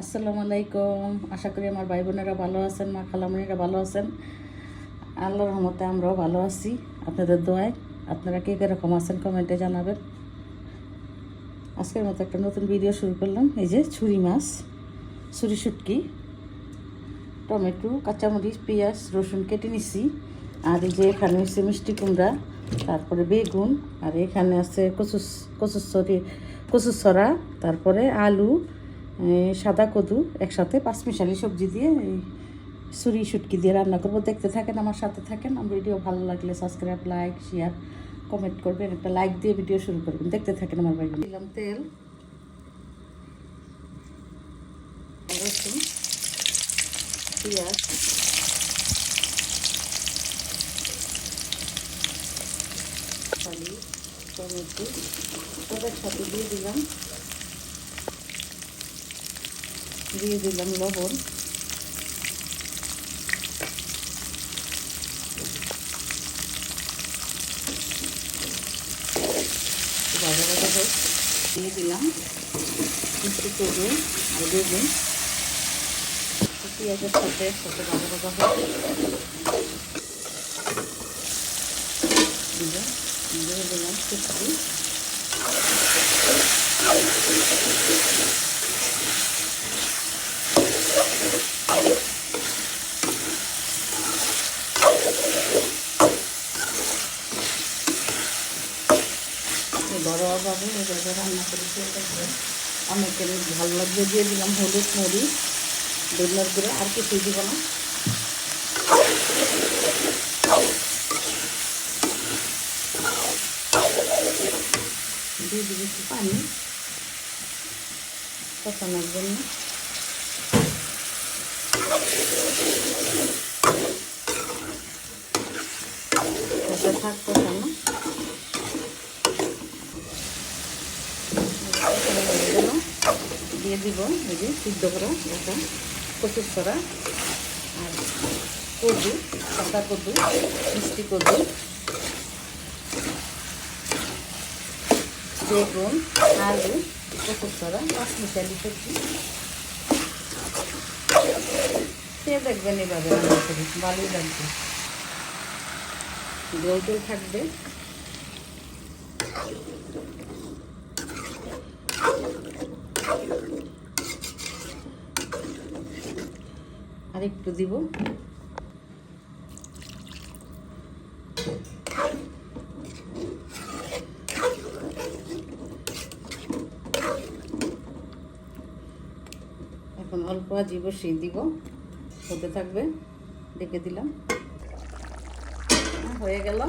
আসসালামু আলাইকুম। আশা করি আমার ভাই বোনেরা ভালো আছেন, মা খালামণিরা ভালো আছেন। আল্লাহর রহমতে আমরাও ভালো আছি, আপনাদের দোয়ায়। আপনারা কে কীরকম আছেন কমেন্টে জানাবেন। আজকের মতো একটা নতুন ভিডিও শুরু করলাম। এই যে ছুরি মাছ, ছুরি শুটকি, টমেটো, কাঁচামরিচ, পেঁয়াজ, রসুন কেটে নিছি। আর এই যে এখানে হচ্ছে মিষ্টি কুমড়া, তারপরে বেগুন, আর এখানে আছে কচুর ছড়া, তারপরে আলু, সাদা কদু, একসাথে পাঁচমিশালি সবজি দিয়ে এই ছুরি শুটকি দিয়ে রান্না করবো। দেখতে থাকেন, আমার সাথে থাকেন। আমার ভিডিও ভালো লাগলে সাবস্ক্রাইব, লাইক, শেয়ার, কমেন্ট করবেন। একটা লাইক দিয়ে ভিডিও শুরু করবেন। দেখতে থাকেন আমার ভাই। দিলাম তেল, রসুন, পেঁয়াজ, টমেটো সবার সাথে দিয়ে দিলাম লবণ, ভাজা ভাজা হোক। দিয়ে দিলাম মিষ্টি কদু আর বেগুন, পেঁয়াজের সাথে সাথে ভাজা ভাজা হোক। দিয়ে দিলাম শুটকি, ঘরোয়াভাবে এভাবে রান্না করে খেয়ে দেখবেন, অনেকের ভালো লাগবে। দিয়ে দিলাম হলুদ, মরিচ, ধনিয়ার গুঁড়ো, আর কিছুই দিব না। দিয়ে দিব একটু পানি কষানোর জন্য। থাক কষানো, দিয়ে দিব এই যে সিদ্ধ করা একটা কচুর ছড়া, আর কদু, সাদা কদু, মিষ্টি কদু, বেগুন, আলু, কচুর ছড়া, পাঁচমিশালি সবজি। খেয়ে দেখবেন এভাবে রান্না করে, ভালোই লাগবে। গোল গোল থাকবে। আর একটু দিব। এখন অল্প ভাজি বসিয়ে দিব, হতে থাকবে। ডেকে দিলাম, হয়ে গেল।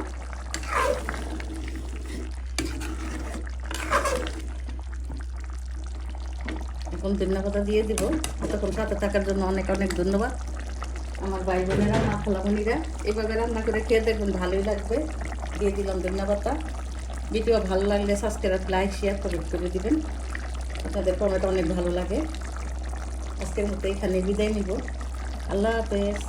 এখন ধন্যবাদ দিয়ে দিব। এতক্ষণ সাথে থাকার জন্য অনেক অনেক ধন্যবাদ। আমার ভাই বোনেরা, মা খালামণিরা, এইভাবে রান্না করে খেয়ে দেখুন, ভালোই লাগবে। দিয়ে দিলাম ধন্যবাদটা। ভিডিও ভালো লাগলে সাবস্ক্রাইব, লাইক, শেয়ার, কমেন্ট করে দিবেন। আপনাদের কমেন্ট অনেক ভালো লাগে। আজকের মতো এখানে বিদায় নিব। আল্লাহ হাফেজ।